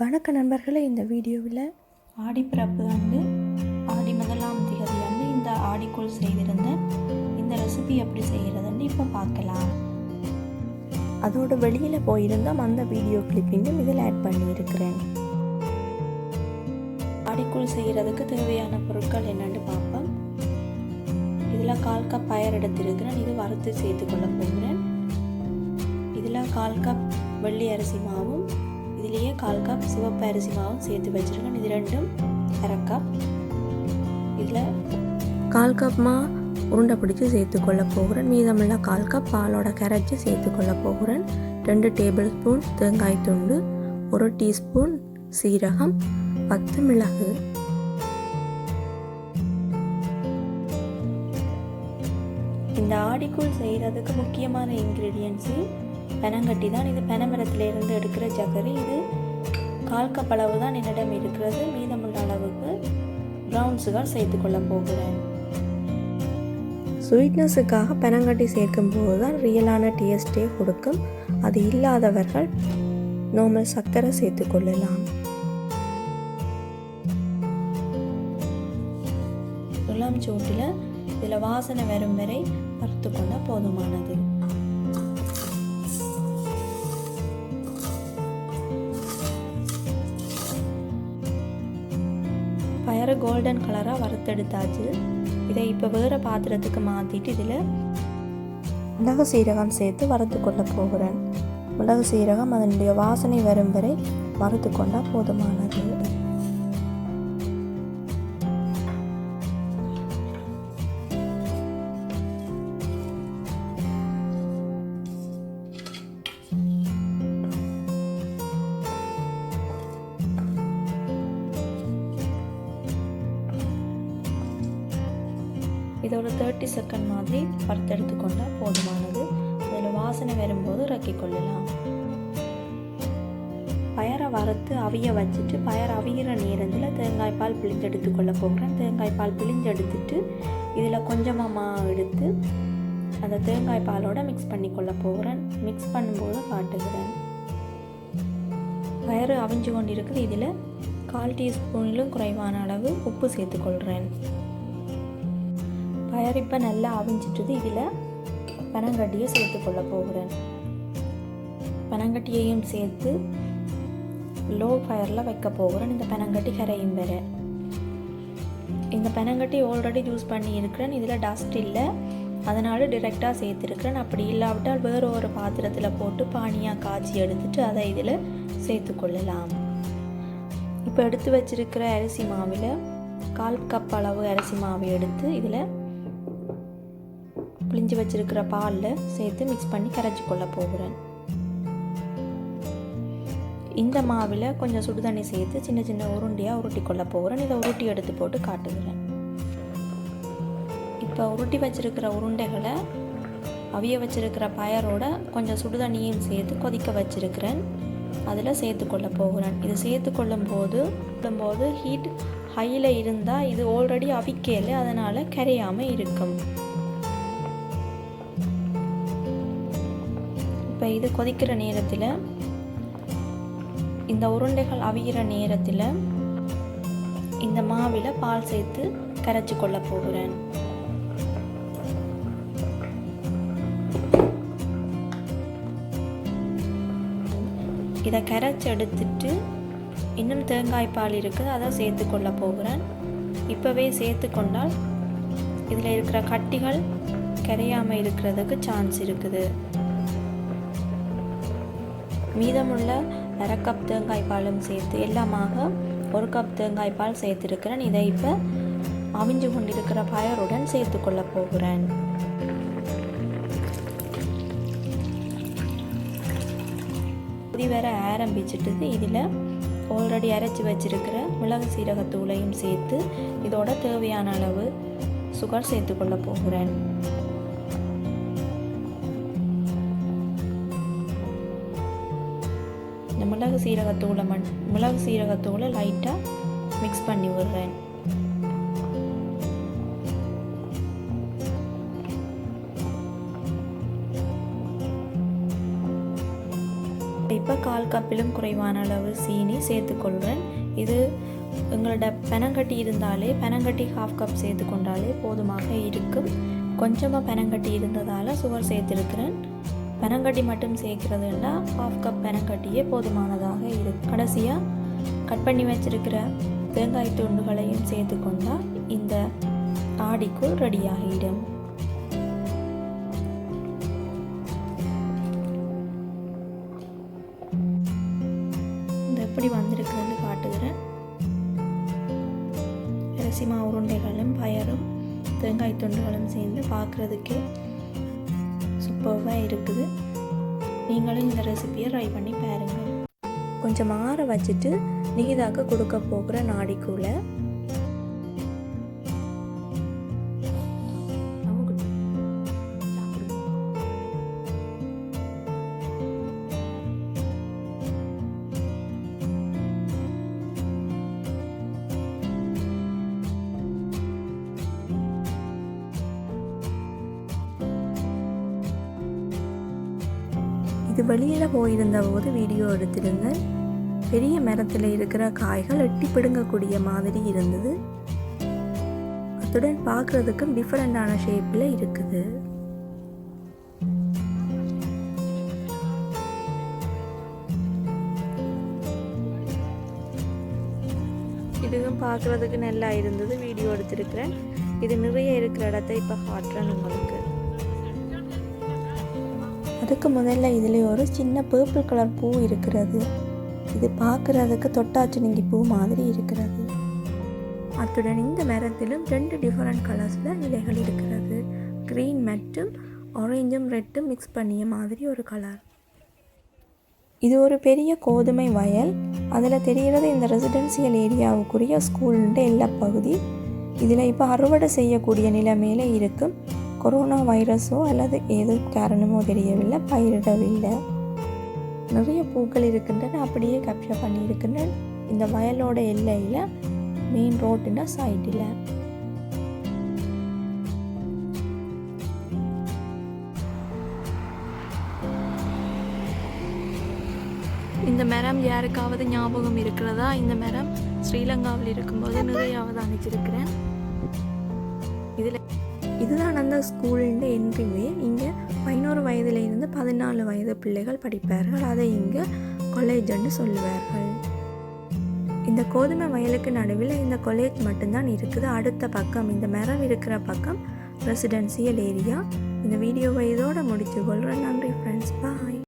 வணக்க நண்பர்களே, இந்த வீடியோவில் ஆடிப்பிறப்பு அன்று ஆடி முதலாம் தேதி அன்று இந்த ஆடிக்குள் செய்திருந்தேன். இந்த ரெசிபி எப்படி செய்கிறதுன்னு இப்போ பார்க்கலாம். அதோட வெளியில் போயிருந்தோம். அந்த வீடியோ கிளிப்பிங்கும் இதில் ஆட் பண்ணியிருக்கிறேன். ஆடிக்குள் செய்கிறதுக்கு தேவையான பொருட்கள் என்னென்னு பார்ப்போம். இதில் 1/4 கப் பயறு எடுத்திருக்கிறேன். இது வறுத்து சேர்த்துக்கொள்ள போகிறேன். இதில் 1/4 கப் வெள்ளி அரிசி மாவும் இதிலேயே 1/4 கப் சிவப்பு அரிசி மாவும் சேர்த்து வச்சுருக்கேன். இது ரெண்டும் 1/2 கப். இதில் 1/4 கப் மா உருண்டை பிடிச்சி சேர்த்துக்கொள்ள போகிறேன். மீதமுள்ள 1/4 கப் பாலோட கரைச்சி சேர்த்துக்கொள்ள போகிறேன். 2 டேபிள் ஸ்பூன் தேங்காய் துண்டு, 1 டீஸ்பூன் சீரகம், 10 மிளகு. இந்த ஆடிக்குள் செய்கிறதுக்கு முக்கியமான இன்க்ரீடியன்ஸு பனங்கட்டி தான். இது பனைமரத்திலிருந்து எடுக்கிற சர்க்கரை. இது 1/4 கப் அளவு தான் என்னிடம் இருக்கிறது. மீதமுள்ள அளவுக்கு ப்ரௌன் சுகர் சேர்த்துக்கொள்ள போகிறேன். ஸ்வீட்னஸுக்காக பனங்கட்டி சேர்க்கும் போது தான் ரியலான டேஸ்ட்டே கொடுக்கும். அது இல்லாதவர்கள் நார்மல் சர்க்கரை சேர்த்துக்கொள்ளலாம். இளம் சூட்டில் இதில் வாசனை வரும் வரை வறுத்து கொண்டால் போதுமானது. பயறு கோல்டன் கலராக வறுத்தெடுத்தாச்சு. இதை இப்போ வேறு பாத்திரத்துக்கு மாற்றிட்டு இதில் மிளகு சீரகம் சேர்த்து வறுத்து கொள்ள போகிறேன். மிளகு சீரகம் அதனுடைய வாசனை வரும் வரை வறுத்து கொண்டால் போதுமானது. இதை ஒரு 30 செகண்ட் மாதிரி வறுத்தெடுத்து கொண்டால் போதுமானது. அதில் வாசனை வரும்போது இறக்கி கொள்ளலாம். பயரை வறுத்து அவிய வச்சுட்டு பயர் அவிகிற நேரத்தில் தேங்காய் பால் பிழிஞ்சு எடுத்துக்கொள்ள போகிறேன். தேங்காய் பால் பிழிஞ்சு எடுத்துட்டு இதில் கொஞ்சமாக எடுத்து அந்த தேங்காய் பாலோட மிக்ஸ் பண்ணி கொள்ள போகிறேன். மிக்ஸ் பண்ணும்போது காட்டுகிறேன். பயறு அவிஞ்சு கொண்டு இருக்குது. இதில் 1/4 டீஸ்பூனிலும் குறைவான அளவு உப்பு சேர்த்துக்கொள்கிறேன். பயறு இப்போ நல்லா அவிஞ்சிட்டுது. இதில் பனங்கட்டியை சேர்த்துக்கொள்ள போகிறேன். பனங்கட்டியையும் சேர்த்து லோ ஃபயரில் வைக்க போகிறேன். இந்த பனங்கட்டி கரையும் வர. இந்த பனங்கட்டி ஆல்ரெடி யூஸ் பண்ணி இருக்கிறேன். இதில் டஸ்ட் இல்லை, அதனால் டிரெக்டாக சேர்த்துருக்கிறேன். அப்படி இல்லாவிட்டால் வேறு ஒரு பாத்திரத்தில் போட்டு பானியாக காய்ச்சி எடுத்துட்டு அதை இதில் சேர்த்துக்கொள்ளலாம். இப்போ எடுத்து வச்சிருக்கிற அரிசி மாவில் 1/4 கப் அளவு அரிசி மாவை எடுத்து இதில் பிழிஞ்சு வச்சிருக்கிற பாலில் சேர்த்து மிக்ஸ் பண்ணி கரைச்சி கொள்ள போகிறேன். இந்த மாவில் கொஞ்சம் சுடு தண்ணி சேர்த்து சின்ன சின்ன உருண்டையாக உருட்டி கொள்ள போகிறேன். இதை உருட்டி எடுத்து போட்டு காட்டுகிறேன். இப்போ உருட்டி வச்சிருக்கிற உருண்டைகளை அவிய வச்சிருக்கிற பயரோட கொஞ்சம் சுடு தண்ணியும் சேர்த்து கொதிக்க வச்சிருக்கிறேன். அதில் சேர்த்து கொள்ள போகிறேன். இது சேர்த்து கொள்ளும்போது ஹீட் ஹையில் இருந்தால் இது ஆல்ரெடி அவிக்கல, அதனால் கரையாமல் இருக்கும். இப்போ இது கொதிக்கிற நேரத்தில் இந்த உருண்டைகள் அவிகிற நேரத்தில் இந்த மாவில் பால் சேர்த்து கரைச்சி கொள்ள போகிறேன். இதை கரைச்சி எடுத்துட்டு இன்னும் தேங்காய் பால் இருக்குது, அதை சேர்த்து கொள்ள போகிறேன். இப்போவே சேர்த்து கொண்டால் இதில் இருக்கிற கட்டிகள் கரையாமல் இருக்கிறதுக்கு சான்ஸ் இருக்குது. மீதமுள்ள 1/2 கப் தேங்காய் பாலும் சேர்த்து எல்லாமாக 1 கப் தேங்காய் பால் சேர்த்துருக்கிறேன். இதை இப்போ அவிஞ்சு கொண்டிருக்கிற பயருடன் சேர்த்து கொள்ள போகிறேன். கொதி வர ஆரம்பிச்சிட்டு இதில் ஆல்ரெடி அரைச்சி வச்சிருக்கிற மிளகு சீரகத்தூளையும் சேர்த்து இதோட தேவையான அளவு சுகர் சேர்த்து கொள்ள போகிறேன். மிளகு சீரகத்தூளை லைட்டாக மிக்ஸ் பண்ணி விடுறேன். இப்போ 1/4 கப்பிலும் குறைவான அளவு சீனி சேர்த்துக்கொள்கிறேன். இது எங்களோட பனங்கட்டி இருந்தாலே பனங்கட்டி 1/2 கப் சேர்த்துக்கொண்டாலே போதுமாக இருக்கும். கொஞ்சமாக பனங்கட்டி இருந்ததால் சுகர் சேர்த்துருக்கிறேன். பனங்கட்டி மட்டும் சேர்க்கிறதுனா 1/2 கப் பனங்கட்டியே போதுமானதாக இருக்கும். கடைசியாக கட் பண்ணி வச்சிருக்கிற தேங்காய் துண்டுகளையும் சேர்த்துக்கொண்டால் இந்த ஆடிக்கூழ் ரெடியாகிடும். இந்த எப்படி வந்திருக்குன்னு காட்டுகிறேன். அரிசி மாவு உருண்டைகளும் பயரும் தேங்காய் துண்டுகளும் சேர்ந்து பார்க்குறதுக்கே சூப்பராக இருக்குது. நீங்களும் இந்த ரெசிபியை ட்ரை பண்ணி பாருங்கள். கொஞ்சம் ஆற வச்சுட்டு நிகிதாக்கு கொடுக்க போகிற நாடிக்கூழை இது வெளியில் போயிருந்த போது வீடியோ எடுத்திருந்தேன். பெரிய மரத்தில் இருக்கிற காய்கள் எட்டி பிடுங்கக்கூடிய மாதிரி இருந்தது. அத்துடன் பார்க்குறதுக்கும் டிஃப்ரெண்டான ஷேப்பில் இருக்குது. இதுவும் பார்க்குறதுக்கு நல்லா இருந்தது. வீடியோ எடுத்திருக்கிறேன். இது நிறைய இருக்கிற இடத்த இப்போ காட்டுறேன் உங்களுக்கு. அதுக்கு முதல்ல இதில் ஒரு சின்ன பர்பிள் கலர் பூ இருக்கிறது. இது பார்க்குறதுக்கு தொட்டாச்சினிங்கி பூ மாதிரி இருக்கிறது. அத்துடன் இந்த மரத்திலும் 2 டிஃப்ரெண்ட் கலர்ஸில் இலைகள் இருக்கிறது. க்ரீன் மற்றும் ஆரஞ்சும் ரெட்டும் மிக்ஸ் பண்ணிய மாதிரி ஒரு கலர். இது ஒரு பெரிய கோதுமை வயல். அதில் தெரிகிறது இந்த ரெசிடென்சியல் ஏரியாவுக்குரிய ஸ்கூலுன்ற எல்லா பகுதி. இதில் இப்போ அறுவடை செய்யக்கூடிய நிலைமையில் இருக்கும். கொரோனா வைரஸோ அல்லது ஏதோ காரணமோ தெரியவில்லை, பயிரிடவில்லை. நிறைய பூக்கள் இருக்கின்றன. அப்படியே கேப்சர் பண்ணியிருக்கின்றன இந்த வயலோட எல்லையில், மெயின் ரோட்டின சைடில். இந்த மரம் யாருக்காவது ஞாபகம் இருக்கிறதா? இந்த மரம் ஸ்ரீலங்காவில் இருக்கும்போது நிறைய அவதானிச்சிருக்கிறேன். இதுதான் அந்த ஸ்கூலுன்ற என்ட்ரிவே. இங்கே 11 வயதிலிருந்து 14 வயது பிள்ளைகள் படிப்பார்கள். அதை இங்கே காலேஜ்னு சொல்லுவார்கள். இந்த கோதுமை வயலுக்கு நடுவில் இந்த காலேஜ் மட்டும்தான் இருக்குது. அடுத்த பக்கம் இந்த மரம் இருக்கிற பக்கம் ரெசிடென்சியல் ஏரியா. இந்த வீடியோவை இதோட முடிச்சு கொள்கிறேன். நன்றி ஃப்ரெண்ட்ஸ், பாய்.